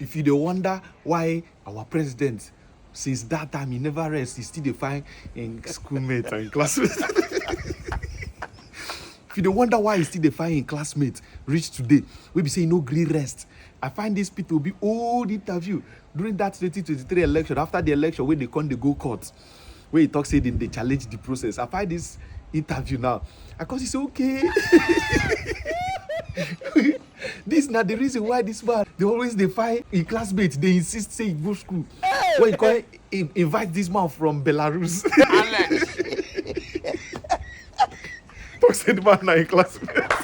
If you don't wonder why our president, since that time, he never rests, he still define in schoolmates and classmates. If you don't wonder why he still define in classmates, reach today, we be saying no green rest. I find this people be old interview during that 2023 election, after the election, where they go court, where he talks, say they challenge the process. I find this interview now. Because it's okay. This is not the reason why this man, they always defy in classmates, they insist say he go school. When you call invite this man from Belarus. Talk say the man now in classmates.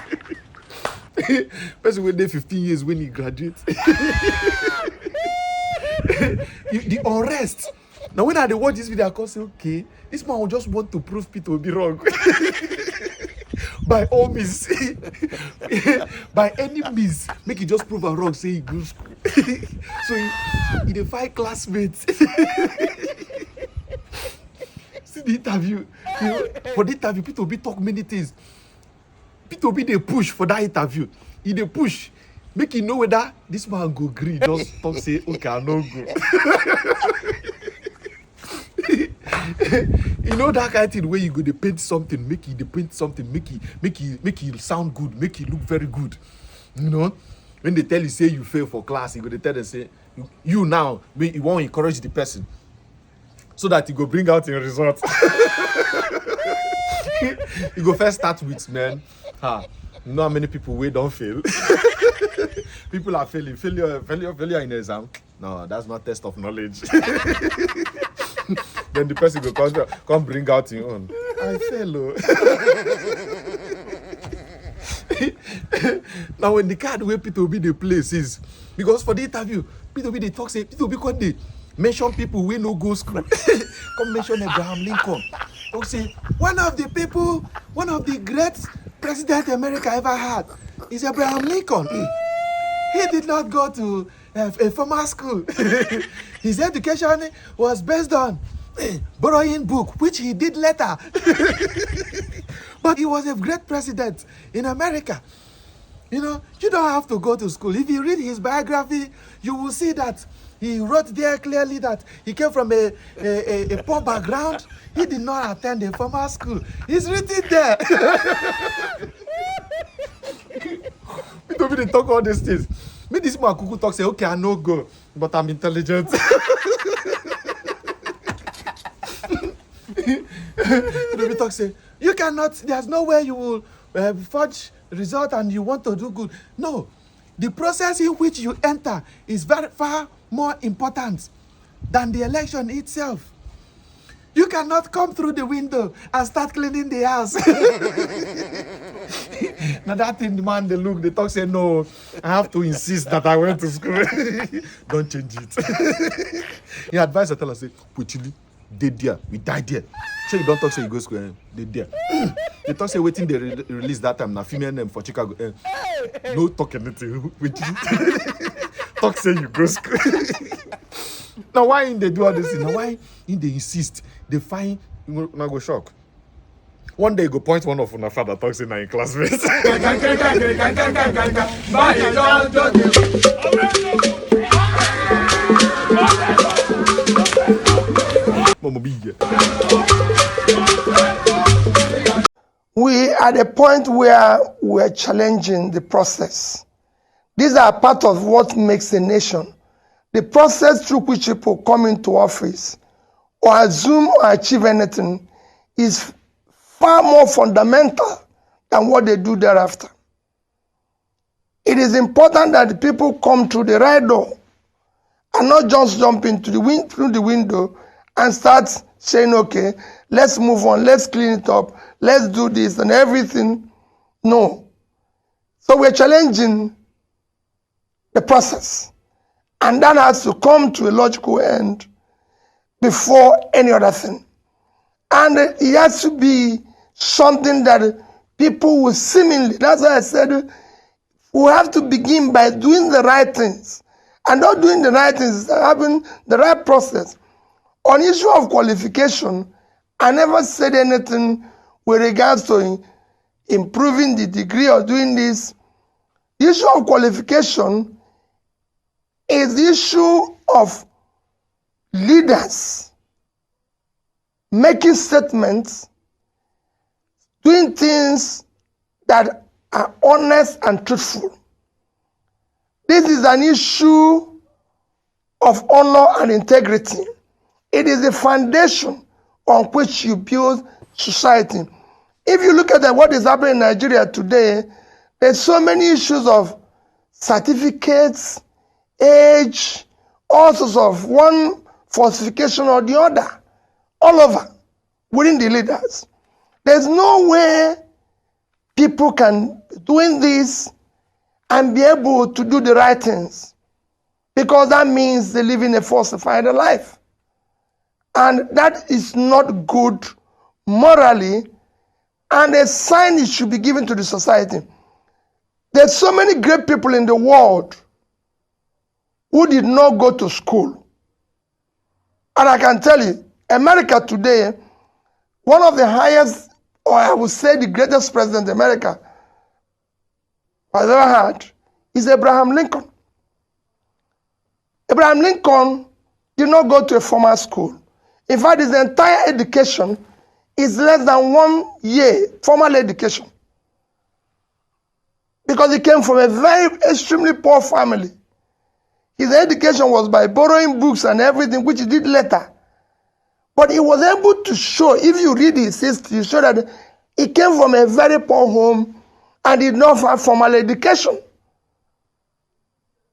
Person wait there 15 years when he graduates. The unrest. Now when I watch this video, I can say, okay, this man will just want to prove people will be wrong. By all means, by any means, make it just prove her wrong, say he goes school. So he defy classmates. See the interview. You know, for the interview, people be talk many things. People be they push for that interview. He they push. Make you know whether this man go agree. Just talk say, okay, I no go. You know that kind of thing where you go to paint something, make it sound good, make it look very good. You know, when they tell you say you fail for class, you go to tell them say you now you want to encourage the person so that you go bring out your results. You go first start with man. You know how many people we don't fail. People are failing. Failure in exam. No, that's not test of knowledge. Then the person will come bring out your own. I fail. Now when the card where people be the places, because for the interview, people be the talk say people be called the mention people we no go school. Come mention Abraham Lincoln. Talk say one of the great president America ever had is Abraham Lincoln. He did not go to a formal school. His education was based on borrowing book, which he did later. But he was a great president in America. You know, you don't have to go to school. If you read his biography, you will see that he wrote there clearly that he came from a poor background. He did not attend a formal school. It's written there. People they talk all these things. Me this man kuku talk say, okay, I no go, but I'm intelligent. People talk say, you cannot, there's no way you will forge result and you want to do good. No, the process in which you enter is very far more important than the election itself. You cannot come through the window and start cleaning the house. Now that thing, the man, they look, they talk, say, no, I have to insist that I went to school. Don't change it. He advised her, tell her, say, Puchili, they there, we died there. So you don't talk, say you go school, they there. They talk, say, waiting, they release that time, now female name for Chicago. No talk anything. Talk, say you go school. Now why in they do all this thing? Now why in they insist? They find you now go shock. One day go point one of una father talks in our classmates. We are at a point where we're challenging the process. These are part of what makes a nation. The process through which people come into office or assume or achieve anything is far more fundamental than what they do thereafter. It is important that the people come through the right door and not just jump into through the window and start saying, okay, let's move on, let's clean it up, let's do this and everything. No. So we're challenging the process. And that has to come to a logical end before any other thing. And it has to be something that people will seemingly, that's why I said, we have to begin by doing the right things. And not doing the right things is having the right process. On issue of qualification, I never said anything with regards to improving the degree or doing this. The issue of qualification is the issue of leaders making statements, doing things that are honest and truthful. This is an issue of honor and integrity. It is the foundation on which you build society. If you look at what is happening in Nigeria today, there's so many issues of certificates, age, all sorts of one falsification or the other, all over, within the leaders. There's no way people can doing this and be able to do the right things, because that means they live in a falsified life. And that is not good morally, and a sign it should be given to the society. There's so many great people in the world who did not go to school. And I can tell you, America today, one of the highest, or I would say the greatest president America has ever had, is Abraham Lincoln. Abraham Lincoln did not go to a formal school. In fact, his entire education is less than 1 year formal education, because he came from a very extremely poor family. His education was by borrowing books and everything, which he did later. But he was able to show, if you read his history, you show that he came from a very poor home and did not have formal education.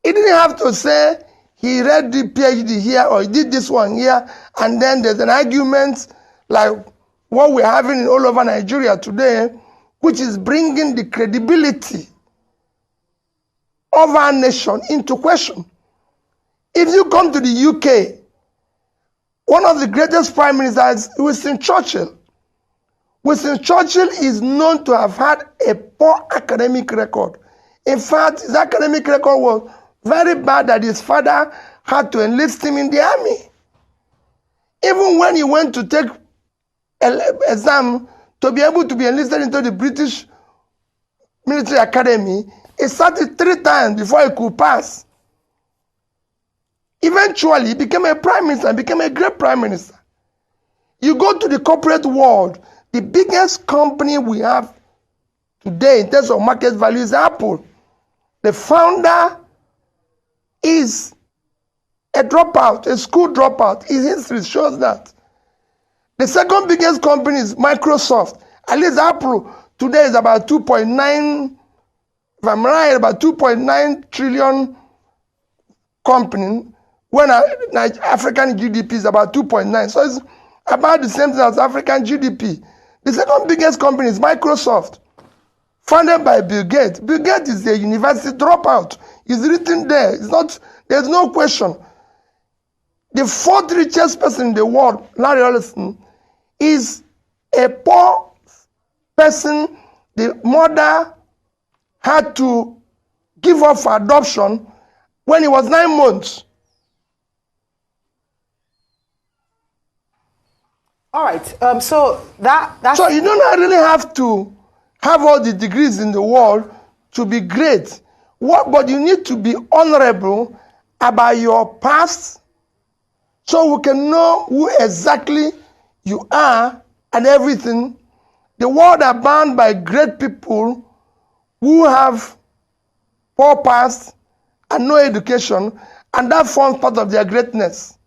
He didn't have to say he read the PhD here or he did this one here, and then there's an argument like what we're having all over Nigeria today, which is bringing the credibility of our nation into question. If you come to the UK, one of the greatest prime ministers is Winston Churchill. Winston Churchill is known to have had a poor academic record. In fact, his academic record was very bad that his father had to enlist him in the army. Even when he went to take an exam to be able to be enlisted into the British Military Academy, he sat it 3 times before he could pass. Eventually, he became a prime minister and became a great prime minister. You go to the corporate world, the biggest company we have today in terms of market value is Apple. The founder is a dropout, a school dropout. His history shows that. The second biggest company is Microsoft. At least Apple today is about 2.9, if I'm right, about 2.9 trillion company, when African GDP is about 2.9. So it's about the same thing as African GDP. The second biggest company is Microsoft, founded by Bill Gates. Bill Gates is a university dropout. It's written there. There's no question. The 4th richest person in the world, Larry Ellison, is a poor person. The mother had to give up for adoption when he was 9 months. All right. So that's so you don't really have to have all the degrees in the world to be great. But you need to be honorable about your past, so we can know who exactly you are and everything. The world are bound by great people who have poor past and no education, and that forms part of their greatness.